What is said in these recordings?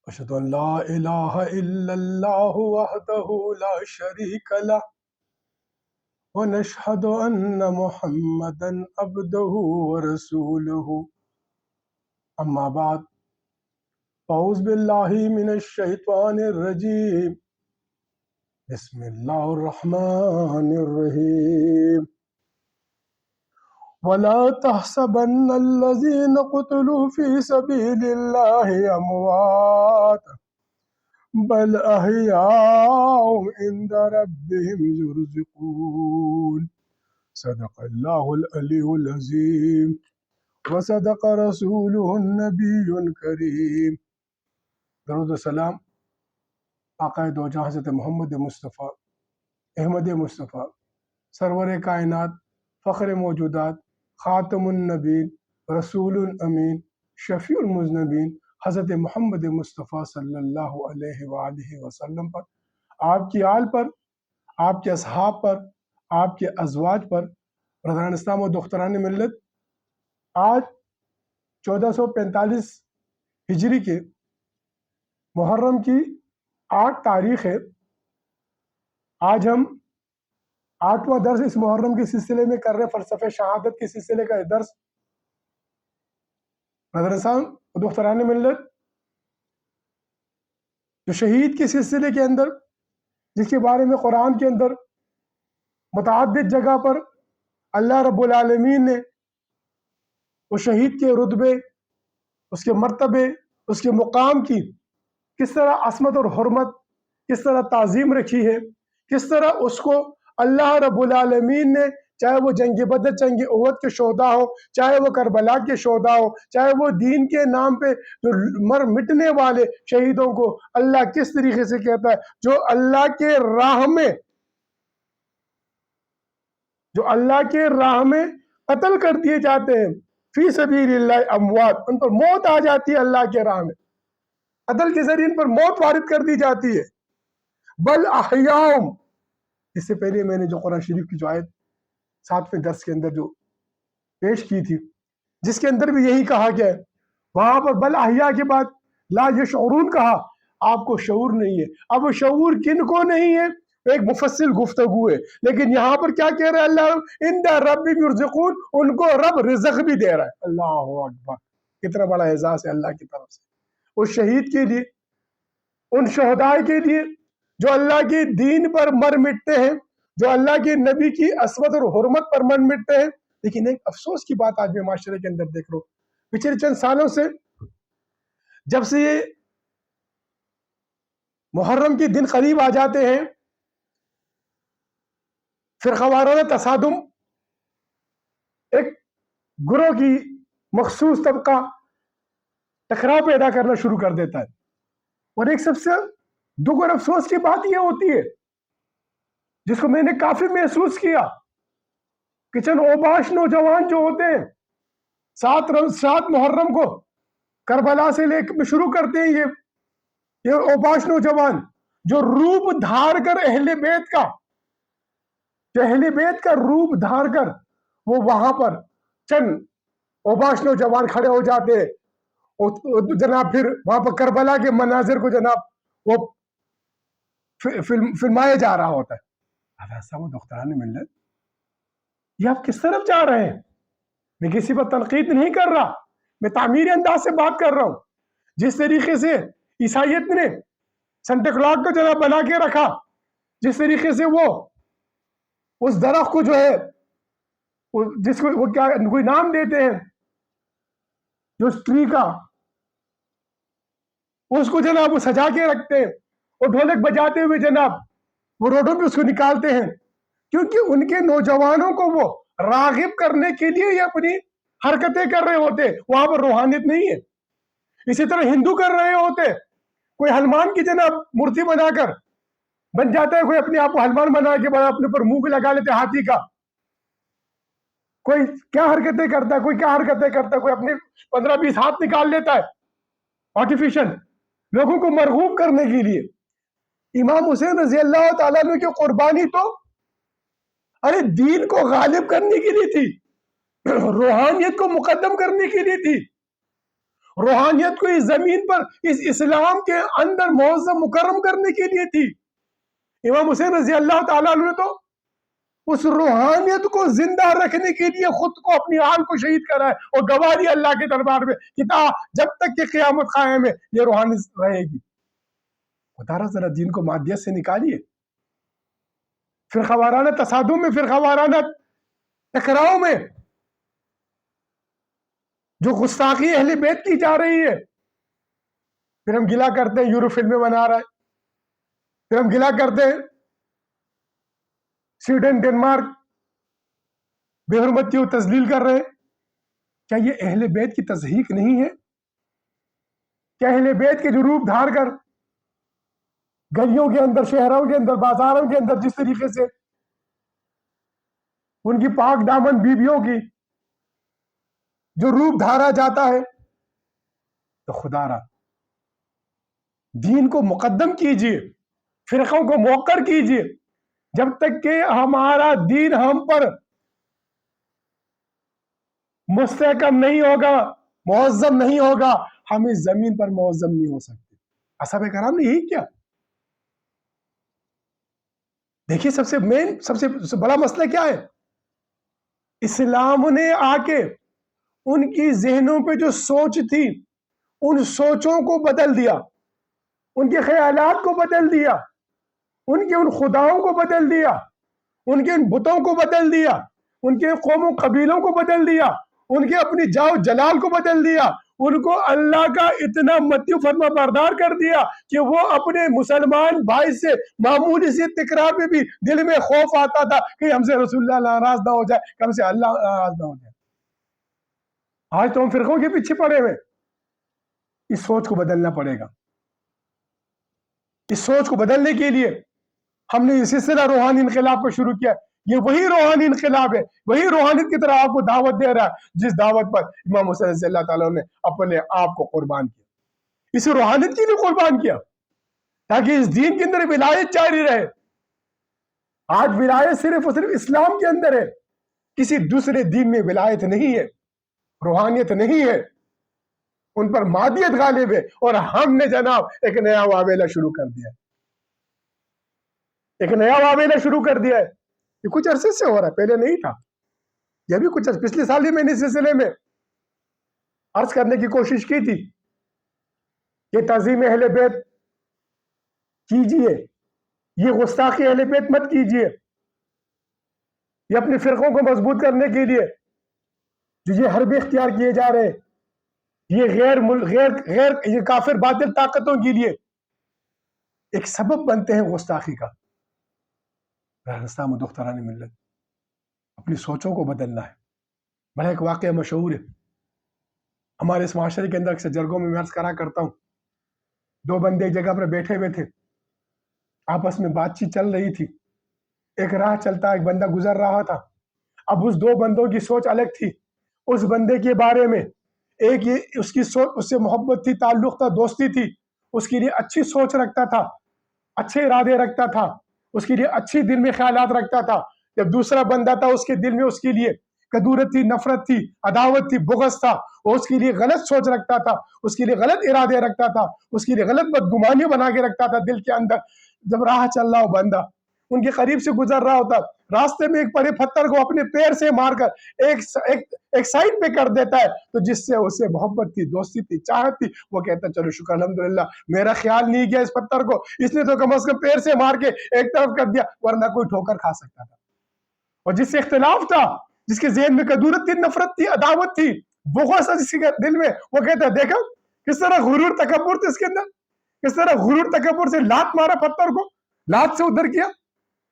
أشهد أن لا إله إلا الله وحده لا شريك له ونشهد أن محمدا عبده ورسوله أما بعد أعوذ بالله من الشيطان الرجيم بسم الله الرحمن الرحيم ولا تحسبن الذين قتلوا في سبيل الله أموات بل أحياء عند ربهم يرزقون صدق الله العلي العظيم وصدق رسوله النبي الكريم. درود و سلام آقائے دو جہاں حضرت محمد مصطفیٰ احمد مصطفیٰ سرور کائنات فخر موجودات خاتم النبین رسول الامین شفیع المذنبین حضرت محمد مصطفیٰ صلی اللہ علیہ وآلہ وسلم پر، آپ کی آل پر، آپ کے اصحاب پر، آپ کے ازواج پر، برادران اسلام و دختران ملت، آج 1445 ہجری کے محرم کی 8 تاریخ ہے۔ آج ہم 8واں درس اس محرم کے سلسلے میں کر رہے ہیں، فلسفہ شہادت کے سلسلے کا درس۔ برادران اسلام و دختران ملت، جو شہید کے سلسلے کے اندر، جس کے بارے میں قرآن کے اندر متعدد جگہ پر اللہ رب العالمین نے اس شہید کے رتبے، اس کے مرتبے، اس کے مقام کی کس طرح عظمت اور حرمت، کس طرح تعظیم رکھی ہے، کس طرح اس کو اللہ رب العالمین نے، چاہے وہ جنگ بدر، جنگ احد کے شہداء ہو، چاہے وہ کربلا کے شہداء ہو، چاہے وہ دین کے نام پہ جو مٹنے والے شہیدوں کو اللہ کس طریقے سے کہتا ہے، جو اللہ کے راہ میں قتل کر دیے جاتے ہیں، فی سبیل اللہ اموات، ان پر موت آ جاتی ہے اللہ کے راہ میں، قتل کے ذریعے ان پر موت وارد کر دی جاتی ہے۔ بل احیاء، اس سے پہلے میں نے جو قرآن شریف کی جو آیت 7ویں درس کے اندر جو پیش کی تھی، جس کے اندر بھی یہی کہا گیا ہے، وہاں پر بل احیاء کے بعد لا یشعرون کہا، آپ کو شعور نہیں ہے۔ اب وہ شعور کن کو نہیں ہے، ایک مفصل گفتگو ہے، لیکن یہاں پر کیا کہہ رہا ہے اللہ، عند ربهم یرزقون، ان کو رب رزق بھی دے رہا ہے۔ اللہ اکبر، کتنا بڑا اعزاز ہے اللہ کی طرف سے اس شہید کے لیے، ان شہداء کے لیے جو اللہ کے دین پر مر مٹتے ہیں، جو اللہ کے نبی کی عصمت اور حرمت پر مر مٹتے ہیں۔ لیکن ایک افسوس کی بات آج میں معاشرے کے اندر دیکھ رہا ہوں، پچھلے چند سالوں سے، جب سے یہ محرم کے دن قریب آ جاتے ہیں، فرقہ وارانہ تصادم، ایک گروہ کی مخصوص طبقہ ٹکراؤ پیدا کرنا شروع کر دیتا ہے۔ اور ایک سب سے دکھ اور افسوس کی بات یہ ہوتی ہے، جس کو میں نے کافی محسوس کیا، کہ چند اوباش نوجوان جو ہوتے ہیں، 7 محرم کو کربلا سے لے کے شروع کرتے ہیں، یہ اوباش نوجوان جو روپ دھار کر اہل بیت کا روپ دھار کر وہ وہاں پر چند اوباش نوجوان کھڑے ہو جاتے ہیں، اور جناب پھر وہاں پر کربلا کے مناظر کو جناب وہ فلمایا جا رہا ہوتا ہے۔ اب ایسا وہ دختران ملت، یہ آپ کس طرف جا رہے ہیں؟ میں کسی پر تنقید نہیں کر رہا، میں تعمیری انداز سے بات کر رہا ہوں۔ جس طریقے سے عیسائیت نے سنٹا کلاز کو جناب بنا کے رکھا، جس طریقے سے وہ اس درخت کو جو ہے، جس کو وہ کیا کوئی نام دیتے ہیں، جو اس ٹری کا، اس کو جناب وہ سجا کے رکھتے ہیں، اور ڈھولک بجاتے ہوئے جناب وہ روڈوں پہ اس کو نکالتے ہیں، کیونکہ ان کے نوجوانوں کو وہ راغب کرنے کے لیے یہ اپنی حرکتیں کر رہے ہوتے، وہاں پر روحانیت نہیں ہے۔ اسی طرح ہندو کر رہے ہوتے، کوئی ہنومان کی جناب مورتی بنا کر بن جاتا ہے، کوئی اپنے آپ کو ہنومان بنا کے اپنے اوپر منہ لگا لیتے ہاتھی کا، کوئی کیا حرکتیں کرتا ہے، کوئی کیا حرکتیں کرتا ہے، کوئی اپنے 15-20 ہاتھ نکال لیتا ہے آرٹیفیشل، لوگوں کو مرغوب کرنے کے لیے۔ امام حسین رضی اللہ تعالیٰ عنہ کی قربانی تو ارے دین کو غالب کرنے کے لیے تھی، روحانیت کو مقدم کرنے کے لیے تھی۔ روحانیت کو اس زمین پر اس اسلام کے اندر معظم مکرم کرنے کے لیے تھی. امام حسین رضی اللہ تعالیٰ عنہ نے تو اس روحانیت کو زندہ رکھنے کے لیے خود کو اپنی آن کو شہید کرا ہے اور گواہ دی اللہ کے دربار میں کہ جب تک کہ قیامت قائم ہے یہ روحانیت رہے گی. خدا را ذرا دین کو مادیت سے نکالیے. فرقہ وارانہ تصادم میں، فرقہ وارانہ ٹکراؤ میں جو گستاخی اہل بیت کی جا رہی ہے، پھر ہم گلا کرتے ہیں یورپ فلمیں بنا رہا ہے، پھر ہم گلا کرتے ہیں سویڈن ڈنمارک بے حرمتی و تذلیل کر رہے ہیں. کیا یہ اہل بیت کی تضحیق نہیں ہے؟ کیا اہل بیت کے جو روپ دھار کر گلیوں کے اندر، شہروں کے اندر، بازاروں کے اندر جس طریقے سے ان کی پاک دامن بیویوں کی جو روپ دھارا جاتا ہے، تو خدا را دین کو مقدم کیجئے، فرقوں کو موقر کیجئے. جب تک کہ ہمارا دین ہم پر مستحکم نہیں ہوگا، معظم نہیں ہوگا، ہم اس زمین پر معظم نہیں ہو سکتے. اصحاب کرام نے یہی کیا. دیکھیے سب سے بڑا مسئلہ کیا ہے؟ اسلام نے آ کے ان کی ذہنوں پہ جو سوچ تھی ان سوچوں کو بدل دیا، ان کے خیالات کو بدل دیا، ان کے ان خداؤں کو بدل دیا، ان کے ان بتوں کو بدل دیا، ان کے قوم و قبیلوں کو بدل دیا، ان کے اپنی جاؤ جلال کو بدل دیا، ان کو اللہ کا اتنا متی فرما بردار کر دیا کہ وہ اپنے مسلمان بھائی سے معمولی سی تکرار میں بھی دل میں خوف آتا تھا کہ ہم سے رسول اللہ ناراض نہ ہو جائے، کہ ہم سے اللہ ناراض نہ ہو جائے. آج تو ہم فرقوں کے پیچھے پڑے ہوئے. اس سوچ کو بدلنا پڑے گا. اس سوچ کو بدلنے کے لیے ہم نے یہ سلسلہ روحانی انقلاب کو شروع کیا. یہ وہی روحانی انقلاب ہے، وہی روحانیت کی طرح آپ کو دعوت دے رہا ہے جس دعوت پر امام حسین رضی اللہ تعالیٰ نے اپنے آپ کو قربان کیا. اسے روحانیت کے لیے قربان کیا تاکہ اس دین کے اندر ولایت جاری رہے. آج ولایت صرف اور صرف اسلام کے اندر ہے، کسی دوسرے دین میں ولایت نہیں ہے، روحانیت نہیں ہے. ان پر مادیت غالب ہے اور ہم نے جناب ایک نیا واویلا شروع کر دیا ہے. یہ کچھ عرصے سے ہو رہا ہے، پہلے نہیں تھا. یہ بھی کچھ پچھلے سال ہی میں نے اس سلسلے میں عرض کرنے کی کوشش کی تھی کہ تعظیم اہل بیت کیجئے، یہ گستاخی اہل بیت مت کیجئے. یہ اپنے فرقوں کو مضبوط کرنے کے لیے جو یہ حربے اختیار کیے جا رہے ہیں، یہ کافر باطل طاقتوں کے لیے ایک سبب بنتے ہیں گستاخی کا. دختران ملت اپنی سوچوں کو بدلنا ہے. بڑا ایک واقعہ مشہور ہے ہمارے اس معاشرے کے اندر، اکثر جرگوں میں عرض کرا کرتا ہوں. دو بندے ایک جگہ پر بیٹھے ہوئے تھے، آپس میں بات چیت چل رہی تھی. ایک راہ چلتا ایک بندہ گزر رہا تھا. اب اس دو بندوں کی سوچ الگ تھی. اس بندے کے بارے میں ایک یہ اس کی سوچ، اس سے محبت تھی، تعلق تھا، دوستی تھی، اس کے لیے اچھی سوچ رکھتا تھا، اچھے ارادے رکھتا تھا، اس کے لیے اچھی دل میں خیالات رکھتا تھا. جب دوسرا بندہ تھا اس کے دل میں اس کے لیے کدورت تھی، نفرت تھی، عداوت تھی، بغض تھا، وہ اس کے لیے غلط سوچ رکھتا تھا، اس کے لیے غلط ارادے رکھتا تھا، اس کے لیے غلط بدگمانی بنا کے رکھتا تھا دل کے اندر. جب راہ چل رہا ہو بندہ ان کے قریب سے گزر رہا ہوتا، راستے میں ایک بڑے پتھر کو اپنے پیر سے مار کر ایک سائڈ پہ کر دیتا ہے، تو جس سے اسے محبت تھی، دوستی تھی، چاہت تھی، وہ کہتا ہے چلو شکر الحمدللہ میرا خیال نہیں گیا اس پتھر کو، اس نے تو کم از کم پیر سے مار کے ایک طرف کر دیا، ورنہ کوئی ٹھوکر کھا سکتا تھا. اور جس سے اختلاف تھا، جس کے ذہن میں کدورت تھی، نفرت تھی، عداوت تھی، بغض تھا جس کے دل میں، وہ کہتا ہے دیکھا کس طرح غرور تکبر تھا اس کے اندر، کس طرح غرور تکبر سے لات مارا پتھر کو، لات سے ادھر کیا،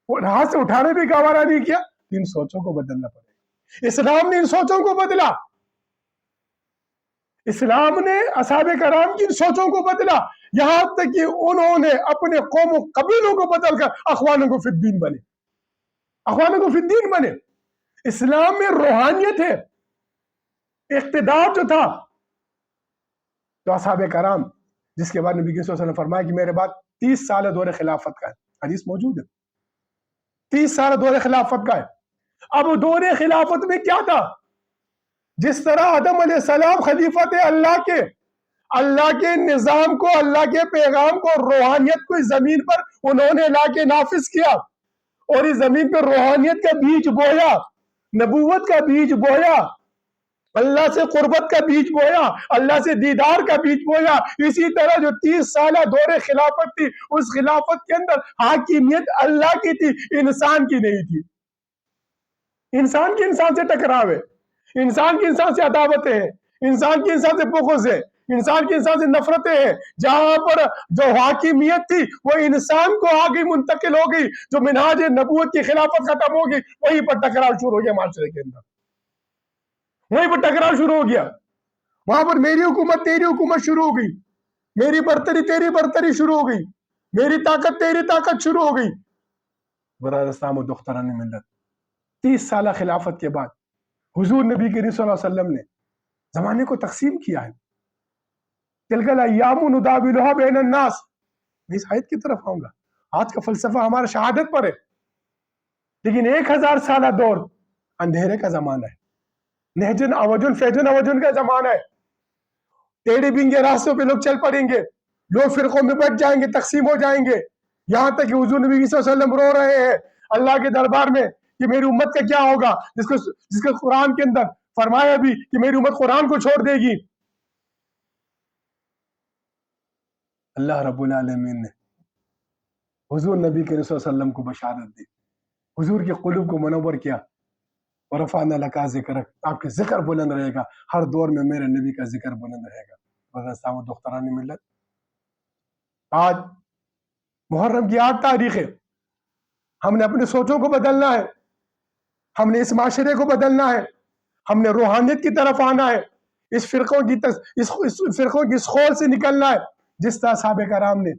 ہاتھ سے اٹھانے بھی گوارا نہیں کیا. ان سوچوں کو بدلنا پڑے گا. اسلام نے ان سوچوں کو بدلا. اسلام نے اصحاب کرام کی ان سوچوں کو بدلا، یہاں تک کہ انہوں نے اپنے قوم و قبیلوں کو بدل کر اخوانوں کو فی الدین بنے. اخوانوں کو فی الدین بنے. اسلام میں روحانیت ہے، اقتدار جو تھا، تو اصحاب کرام جس کے بعد نبی صلی اللہ علیہ وسلم نے فرمایا کہ میرے بعد 30 سال دور خلافت کا ہے، حدیث موجود ہے، 30 سال دور خلافت کا ہے. اب دور خلافت میں کیا تھا؟ جس طرح آدم علیہ السلام خلیفہ تھے اللہ کے، اللہ کے نظام کو, اللہ کے پیغام کو, روحانیت کو اس زمین پر انہوں نے لا کے نافذ کیا, اور اس زمین پر روحانیت کا بیج بویا, نبوت کا بیج بویا, اللہ سے قربت کا بیج بویا, اللہ سے دیدار کا بیج بویا. اسی طرح جو 30 سالہ دور خلافت تھی, اس خلافت کے اندر حاکمیت اللہ کی تھی, انسان کی نہیں تھی. انسان کی انسان سے ٹکراو ہے, انسان کی انسان سے عداوتیں ہیں, انسان کی انسان سے بغض ہے, انسان کی انسان سے نفرتیں ہیں. جہاں پر جو حاکمیت تھی وہ انسان کو آگے منتقل ہو گئی, جو منہاج نبوت کی خلافت ختم ہو گئی, وہیں پر ٹکراؤ شروع ہو گیا معاشرے کے اندر, وہیں پر ٹکراؤ شروع ہو گیا. وہاں پر میری حکومت تیری حکومت شروع ہو گئی, میری برتری تیری برتری شروع ہو گئی, میری طاقت تیری طاقت شروع ہو گئی. برادر اسلام و دختران ملت, 30 سالہ خلافت کے بعد حضور نبی کریم صلی اللہ علیہ وسلم نے زمانے کو تقسیم کیا ہے. تلک الایام نداولها بین الناس, میں اس آیت کی طرف آؤں گا. آج کا فلسفہ ہمارا شہادت پر ہے, لیکن 1000 سالہ دور اندھیرے کا زمانہ ہے, نہجن اوجن فیجن اوجن کا زمانہ ہے. ٹیڑے بینگے راستوں پہ لوگ چل پڑیں گے, لوگ فرقوں میں بٹ جائیں گے, تقسیم ہو جائیں گے, یہاں تک کہ حضور نبی صلی اللہ علیہ وسلم رو رہے ہیں اللہ کے دربار میں کہ میری امت کا کیا ہوگا, جس کا قرآن کے اندر فرمایا بھی کہ میری امت قرآن کو چھوڑ دے گی. اللہ رب العالمین نے حضور نبی کے صلی اللہ علیہ وسلم کو بشارت دی, حضور کے قلوب کو منور کیا. ورفعنا لک ذکرک, آپ کے ذکر بلند رہے گا, ہر دور میں میرے نبی کا ذکر بلند رہے گا. برادر و دختران ملت, آج محرم کی 8 تاریخ ہے. ہم نے اپنی سوچوں کو بدلنا ہے, ہم نے اس معاشرے کو بدلنا ہے, ہم نے روحانیت کی طرف آنا ہے, اس فرقوں کی اس خول سے نکلنا ہے. جس طرح صحابہ کرام نے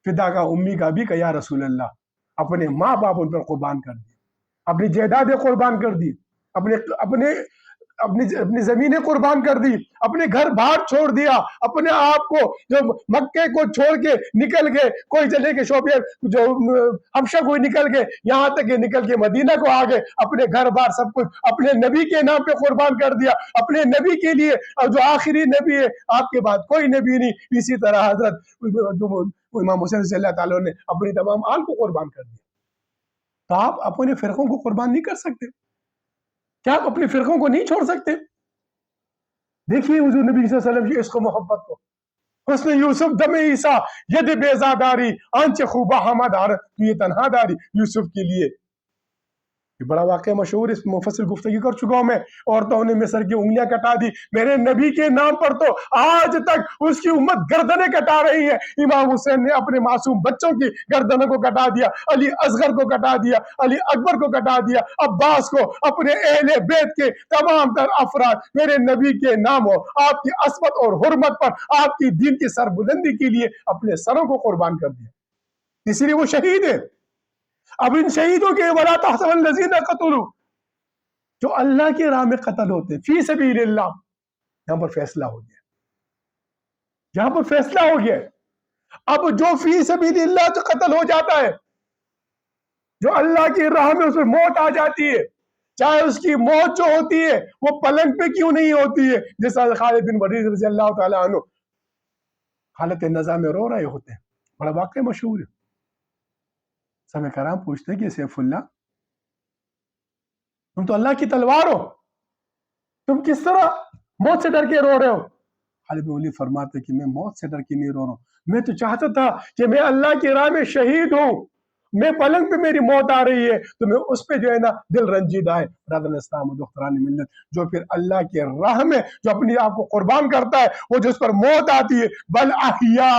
فدا کا امی کا بھی کہ یا رسول اللہ, اپنے ماں باپ ان پر قربان کر دی, اپنی جائیدادیں قربان کر دی, اپنی زمینیں قربان کر دی, اپنے گھر باہر چھوڑ دیا, اپنے آپ کو جو مکے کو چھوڑ کے نکل گئے, کوئی چلے کے شوپیر جو حبشہ کوئی نکل گئے, یہاں تک کہ نکل کے مدینہ کو آ گئے, اپنے گھر بار سب کچھ اپنے نبی کے نام پہ قربان کر دیا, اپنے نبی کے لیے, اور جو آخری نبی ہے, آپ کے بعد کوئی نبی نہیں. اسی طرح حضرت جو امام حسین رضی اللہ تعالیٰ نے اپنی تمام آل کو قربان کر دیا. تو آپ اپنے فرقوں کو قربان نہیں کر سکتے؟ کیا آپ اپنے فرقوں کو نہیں چھوڑ سکتے؟ دیکھیے حضور نبی صلی اللہ علیہ وسلم کی عشق و محبت کو, حسن یوسف دم عیسیٰ ید بیزاداری آنچ خوبہ ہمادار, یہ تنہا داری یوسف کے لیے. یہ بڑا واقعہ مشہور, اس مفصل گفتگی کر چکا ہوں میں. عورتوں نے مصر کی انگلیاں کٹا دی, میرے نبی کے نام پر تو آج تک اس کی امت گردنیں کٹا رہی ہے. امام حسین نے اپنے معصوم بچوں کی گردنوں کو کٹا دیا, علی اصغر کو کٹا دیا, علی اکبر کو کٹا دیا, عباس کو, اپنے اہل بیت کے تمام تر افراد میرے نبی کے نام ہو, آپ کی عصمت اور حرمت پر, آپ کی دین کی سربلندی کے لیے اپنے سروں کو قربان کر دیا. اسی لیے وہ شہید ہے. اب ان شہیدوں کے ولا تحسبن الذین قتلوا, جو اللہ کی راہ میں قتل ہوتے فی سبیل اللہ, یہاں پر فیصلہ ہو گیا, یہاں پر فیصلہ ہو گیا. اب جو فی سبیل اللہ تو قتل ہو جاتا ہے, جو اللہ کی راہ میں اس میں موت آ جاتی ہے, چاہے اس کی موت جو ہوتی ہے وہ پلنگ پہ کیوں نہیں ہوتی ہے, جیسا خالد بن ولید رضی اللہ تعالیٰ عنہ حالت نزا میں رو رہے ہوتے ہیں. بڑا واقعہ مشہور ہے. صحابہ کرام پوچھتے ہیں کہ سیف اللہ, تم تو اللہ کی تلوار ہو, تم کس طرح موت سے ڈر کے رو رہے ہو؟ خالد بن ولید فرماتے کہ میں موت سے ڈر کے نہیں رو رہا ہوں, میں تو چاہتا تھا کہ میں اللہ کی راہ میں شہید ہوں, میں پلنگ پہ میری موت آ رہی ہے تو میں اس پہ جو ہے نا دل رنجیدہ ہے. برادر اسلام و دختران ملت, جو پھر اللہ کے راہ میں جو اپنی آپ کو قربان کرتا ہے, وہ جو اس پر موت آتی ہے, بل احیا,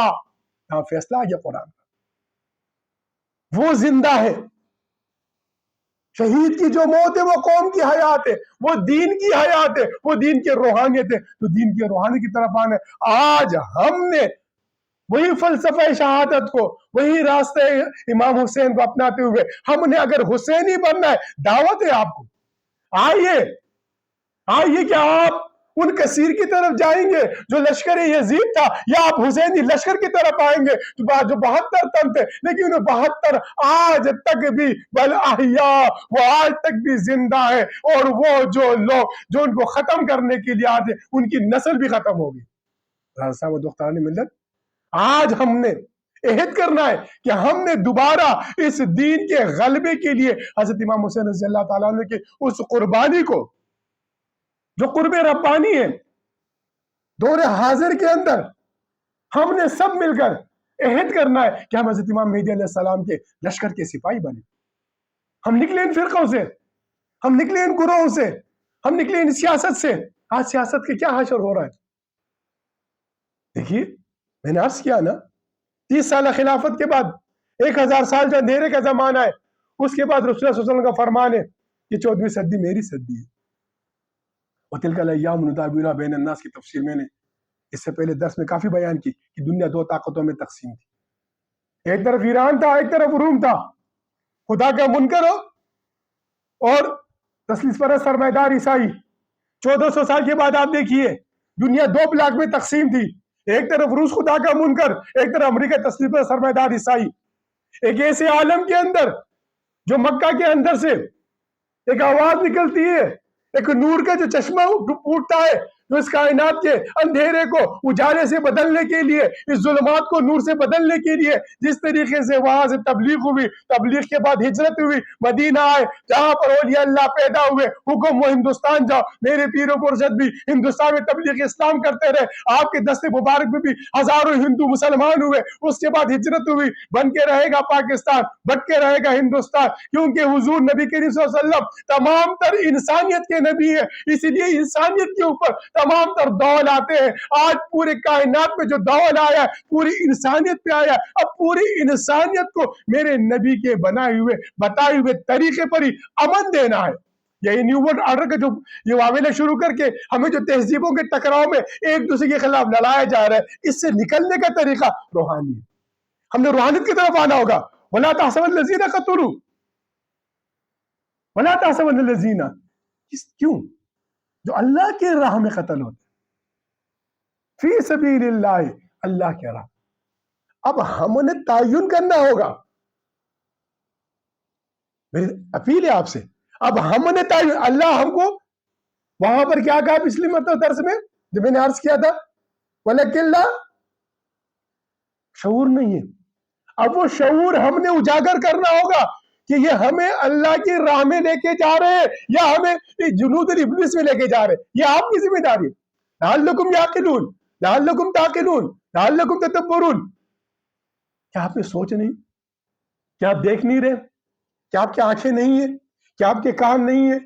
یہاں فیصلہ آ گیا قرآن کا, وہ زندہ ہے. شہید کی جو موت ہے وہ قوم کی حیات ہے, وہ دین کی حیات ہے, وہ دین کی روحانیت ہے. تو دین کی روحانیت کی طرف آنا ہے. آج ہم نے وہی فلسفہ شہادت کو, وہی راستے امام حسین کو اپناتے ہوئے, ہم نے اگر حسینی بننا ہے, دعوت ہے آپ کو, آئیے کہ آپ ان کثیر کی طرف جائیں گے جو لشکر یزید تھا, یا آپ حسینی لشکر کی طرف آئیں گے جو 72 تن تھے, لیکن 72 آج تک بھی بل احیاء, وہ آج تک بھی زندہ ہے. اور وہ جو لوگ جو ان کو ختم کرنے کے لیے آتے, ان کی نسل بھی ختم ہوگی. راز صاحب و دختران ملت، آج ہم نے عہد کرنا ہے کہ ہم نے دوبارہ اس دین کے غلبے کے لیے حضرت امام حسین رضی اللہ تعالیٰ عنہ کی اس قربانی کو جو قرب ربانی ہے دور حاضر کے اندر ہم نے سب مل کر عہد کرنا ہے کہ ہم حضرت امام مہدی علیہ السلام کے لشکر کے سپاہی بنے. ہم نکلے ان فرقوں سے، ہم نکلے ان گروہوں سے، ہم نکلے ان سیاست سے. آج سیاست کے کیا حشر ہو رہا ہے؟ دیکھیے میں نے عرض کیا نا، 30 سالہ خلافت کے بعد 1000 سال جو اندھیرے کا زمانہ ہے، اس کے بعد رسول اللہ صلی اللہ علیہ وسلم کا فرمان ہے کہ 14ویں صدی میری صدی ہے. وَتِلْكَ الْأَيَّامُ نُدَاوِلُهَا بَيْنَ النَّاسِ کی تفسیر میں نے اس سے پہلے درس میں کافی بیان کی کہ دنیا 2 طاقتوں میں تقسیم تھی. ایک طرف ایران تھا، ایک طرف روم تھا. خدا کا منکر ہو اور تسلیس پرست سرمایدار عیسائی. 1400 سال کے بعد آپ دیکھیے دنیا 2 بلاک میں تقسیم تھی. ایک طرف روس خدا کا منکر، ایک طرف امریکہ تسلیس پرست سرمایدار عیسائی. ایک ایسے عالم کے اندر جو مکہ کے اندر سے ایک آواز نکلتی ہے، ایک نور کا جو چشمہ پھوٹتا ہے جو اس کائنات کے اندھیرے کو اجالے سے بدلنے کے لیے، اس ظلمات کو نور سے بدلنے کے لیے جس طریقے سے وہاں سے تبلیغ ہوئی، تبلیغ کے بعد ہجرت ہوئی، مدینہ آئے جہاں پر اولیاء اللہ پیدا ہوئے، حکم وہ ہندوستان جاؤ. میرے پیر و مرشد بھی ہندوستان میں تبلیغ اسلام کرتے رہے. آپ کے دست مبارک میں بھی ہزاروں ہندو مسلمان ہوئے. اس کے بعد ہجرت ہوئی. بن کے رہے گا پاکستان، بٹ کے رہے گا ہندوستان، کیونکہ حضور نبی کریم صلی اللہ علیہ وسلم تمام تر انسانیت کے نبی ہے. اسی لیے انسانیت کے اوپر تمام تر دول آتے ہیں. آج پورے کائنات میں جو دول آیا ہے پوری انسانیت پہ آیا. اب پوری انسانیت کو میرے نبی کے بنائے ہوئے بتائے ہوئے طریقے پر ہی امن دینا ہے. یہ نیو ورلڈ آرڈر کا جو یہ معاملہ شروع کر کے ہمیں جو تہذیبوں کے ٹکراؤ میں ایک دوسرے کے خلاف لڑایا جا رہا ہے، اس سے نکلنے کا طریقہ روحانی ہے. ہم نے روحانیت کی طرف آنا ہوگا. وَلَا تَحْسَبَنَّ الَّذِينَ قَتَلُوا وَلَا تَحْسَبَنَّ الَّذِينَ، کیوں؟ جو اللہ کے راہ میں قتل ہوتے فی سبیل اللہ، اللہ کے راہ. اب ہم نے تعین کرنا ہوگا. میری اپیل ہے آپ سے، اب ہم نے تعین، اللہ ہم کو وہاں پر کیا کہا پچھلی مطلب درس میں جب میں نے عرض کیا تھا وَلَكِنْ لَا، شعور نہیں ہے. اب وہ شعور ہم نے اجاگر کرنا ہوگا کہ یہ ہمیں اللہ کی راہ میں لے کے جا رہے ہیں یا ہمیں جنود الابلیس میں لے کے جا رہے ہیں. یہ آپ کی ذمہ داری ہے. لعلکم یعقلون، لعلکم تعقلون، لعلکم تدبرون. کیا آپ نے سوچ نہیں؟ کیا آپ دیکھ نہیں رہے؟ کیا آپ کی آنکھیں نہیں ہیں؟ کیا آپ کے کان نہیں ہیں؟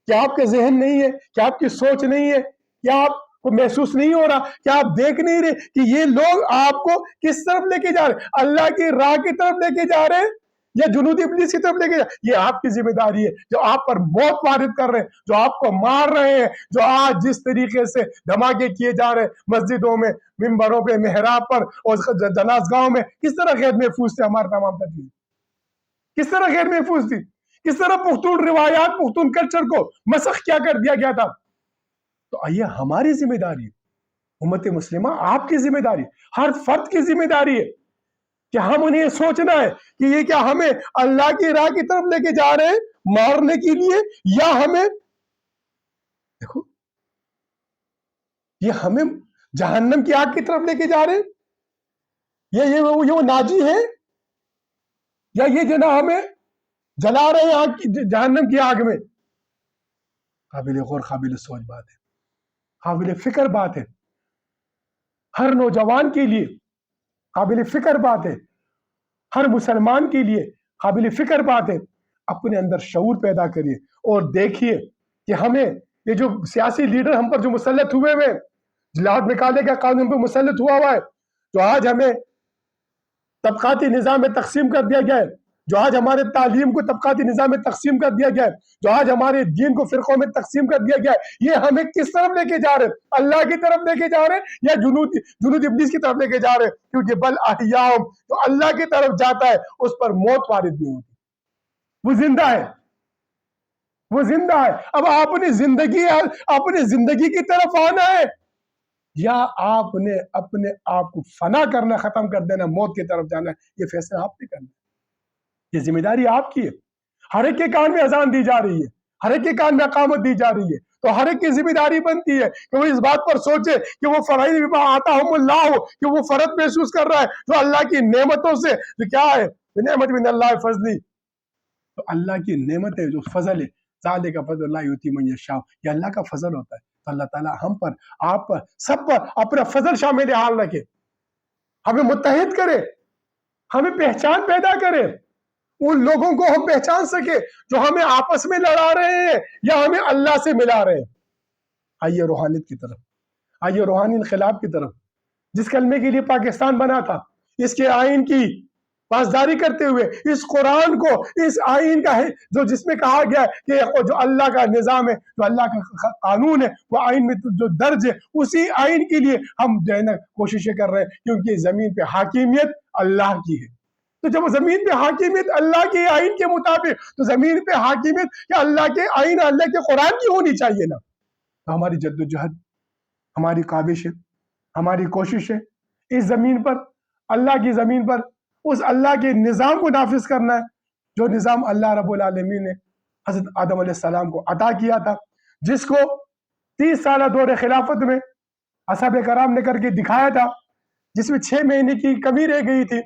کیا آپ کے ذہن نہیں ہے؟ کیا آپ کی سوچ نہیں ہے؟ کیا آپ کو محسوس نہیں ہو رہا؟ کیا آپ دیکھ نہیں رہے کہ یہ لوگ آپ کو کس طرف لے کے جا رہے ہیں؟ اللہ کی راہ کی طرف لے کے جا رہے ہیں یا جنود ابلیس کی طرف لے کے جا رہے ہیں؟ یہ آپ کی ذمہ داری ہے. جو آپ پر موت وارد کر رہے ہیں، جو آپ کو مار رہے ہیں، جو آج جس طریقے سے دھماکے کیے جا رہے ہیں مسجدوں میں، ممبروں پہ، محراب پر اور جنازگاہوں میں، کس طرح غیر محفوظ تھے ہمارے تمام تجویز؟ کس طرح غیر محفوظ تھی؟ کس طرح پختون روایات، پختون کلچر کو مسخ کیا کر دیا گیا تھا؟ تو آئیے ہماری ذمہ داری ہے، امت مسلمہ آپ کی ذمہ داری، ہر فرد کی ذمہ داری ہے کہ ہم انہیں سوچنا ہے کہ یہ کیا ہمیں اللہ کی راہ کی طرف لے کے جا رہے ہیں مارنے کے لیے، یا ہمیں دیکھو یہ ہمیں جہنم کی آگ کی طرف لے کے جا رہے ہیں، یہ وہ ناجی ہے، یا یہ جو نا ہمیں جلا رہے ہیں جہنم کی آگ میں. قابل غور، قابل سوچ بات ہے، قابل فکر بات ہے. ہر نوجوان کے لیے قابل فکر بات ہے، ہر مسلمان کے لیے قابل فکر بات ہے. اپنے اندر شعور پیدا کریے اور دیکھیے کہ ہمیں یہ جو سیاسی لیڈر ہم پر جو مسلط ہوئے ہوئے، لاہور نکالے کا قانون پہ مسلط ہوا ہے، جو آج ہمیں طبقاتی نظام میں تقسیم کر دیا گیا ہے، جو آج ہمارے تعلیم کو طبقاتی نظام میں تقسیم کر دیا گیا ہے، جو آج ہمارے دین کو فرقوں میں تقسیم کر دیا گیا ہے، یہ ہمیں کس طرف لے کے جا رہے ہیں؟ اللہ کی طرف لے کے جا رہے ہیں یا جنود ابلیس کی طرف لے کے جا رہے ہیں؟ کیونکہ بل احیاء، جو اللہ کی طرف جاتا ہے اس پر موت وارد نہیں ہوتی، وہ زندہ ہے، وہ زندہ ہے. اب اپنی زندگی کی طرف آنا ہے یا آپ نے اپنے آپ کو فنا کرنا، ختم کر دینا، موت کی طرف جانا ہے؟ یہ فیصلہ آپ نے کرنا ہے، یہ ذمہ داری آپ کی ہے. ہر ایک کے کان میں اذان دی جا رہی ہے، ہر ایک کے کان میں اقامت دی جا رہی ہے. تو ہر ایک کی ذمہ داری بنتی ہے کہ وہ اس بات پر سوچے کہ وہ فرائض بما آتاہم اللہ ہو، کہ وہ فرد محسوس کر رہا ہے جو اللہ کی نعمتوں سے، جو کیا ہے نعمت من اللہ فضلی، تو اللہ کی نعمت ہے جو فضل ہے، ذالک فضل اللہ یؤتی من یشاء، یہ اللہ کا فضل ہوتا ہے. تو اللہ تعالیٰ ہم پر، آپ پر، سب پر اپنا فضل شامل حال رکھے، ہمیں متحد کرے، ہمیں پہچان پیدا کرے، ان لوگوں کو ہم پہچان سکے جو ہمیں آپس میں لڑا رہے ہیں یا ہمیں اللہ سے ملا رہے ہیں. آئیے روحانیت کی طرف، آئیے روحانی انقلاب کی طرف، جس کلمے کے لیے پاکستان بنا تھا، اس کے آئین کی پاسداری کرتے ہوئے، اس قرآن کو، اس آئین کا ہے جو جس میں کہا گیا ہے کہ جو اللہ کا نظام ہے، جو اللہ کا قانون ہے، وہ آئین میں جو درج ہے، اسی آئین کے لیے ہم جو ہے نا کوششیں کر رہے ہیں، کیونکہ زمین پہ حاکمیت اللہ کی ہے. تو جب زمین پہ حاکمیت اللہ کے آئین کے مطابق، تو زمین پہ حاکمیت کہ اللہ کے آئین، اللہ کے قرآن کی ہونی چاہیے نا. تو ہماری جد و جہد، ہماری کاوش ہے، ہماری کوشش ہے اس زمین پر، اللہ کی زمین پر اس اللہ کے نظام کو نافذ کرنا ہے، جو نظام اللہ رب العالمین نے حضرت آدم علیہ السلام کو عطا کیا تھا، جس کو 30 سالہ دور خلافت میں اصحاب کرام نے کر کے دکھایا تھا، جس میں 6 مہینے کی کمی رہ گئی تھی،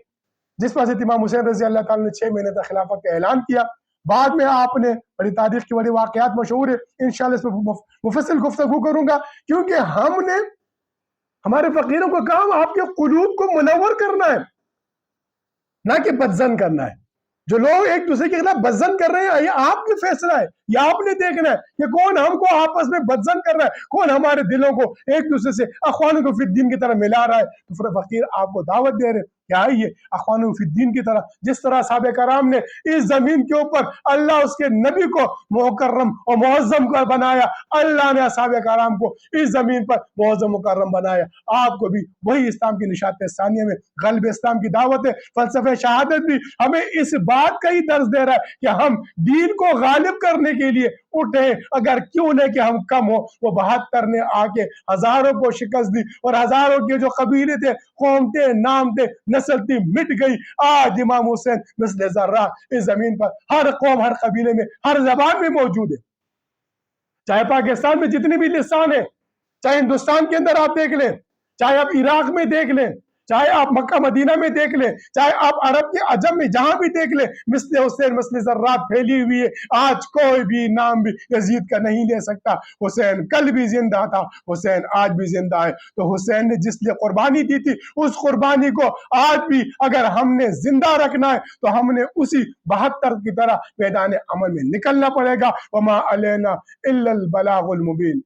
جس پر حضرت امام حسین رضی اللہ تعالیٰ نے 6 مہینے تک خلافت کا اعلان کیا. بعد میں آپ نے بڑی تاریخ کی بڑی واقعات مشہور ہے، انشاءاللہ اس پر مفصل گفتگو کروں گا، کیونکہ ہم نے ہمارے فقیروں کو کہا آپ کے قلوب کو منور کرنا ہے، نہ کہ بدزن کرنا ہے. جو لوگ ایک دوسرے کے خلاف بدزن کر رہے ہیں، یہ آپ کی فیصلہ ہے، یہ آپ نے دیکھنا ہے کہ کون ہم کو آپس میں بدزن کر رہا ہے، کون ہمارے دلوں کو ایک دوسرے سے اخوان کو فی الدین کی طرح ملا رہا ہے. تو فقیر آپ کو دعوت دے رہے ہیں کہ آئیے اخوان فی الدین کی طرح، جس طرح صحابہ کرام نے اس زمین کے اوپر اللہ اس کے نبی کو مکرم اور معظم کر بنایا، اللہ نے صحابہ کرام کو اس زمین پر معظم مکرم بنایا. آپ کو بھی وہی اسلام کی نشاط ثانیہ میں غلب اسلام کی دعوت ہے. فلسفہ شہادت بھی ہمیں اس بات کا ہی درس دے رہا ہے کہ ہم دین کو غالب کرنے کے لیے اٹھے، اگر کیوں نہ کہ ہم کم ہو. وہ 72 نے آ کے ہزاروں کو شکست دی، اور ہزاروں کے جو قبیلے تھے، قوم تھے، نام تھے، نسل تھی، مٹ گئی. آج امام حسین مثل ذرہ اس زمین پر ہر قوم، ہر قبیلے میں، ہر زبان میں موجود ہے. چاہے پاکستان میں جتنی بھی لسان ہے، چاہے ہندوستان کے اندر آپ دیکھ لیں، چاہے آپ عراق میں دیکھ لیں، چاہے آپ مکہ مدینہ میں دیکھ لیں، چاہے آپ عرب کے عجم میں جہاں بھی دیکھ لیں، مثل حسین مثل ذرات پھیلی ہوئی ہے. آج کوئی بھی نام بھی یزید کا نہیں لے سکتا. حسین کل بھی زندہ تھا، حسین آج بھی زندہ ہے. تو حسین نے جس لیے قربانی دی تھی، اس قربانی کو آج بھی اگر ہم نے زندہ رکھنا ہے تو ہم نے اسی 72 کی طرح میدان عمل میں نکلنا پڑے گا. وما علینا الا البلاغ المبین.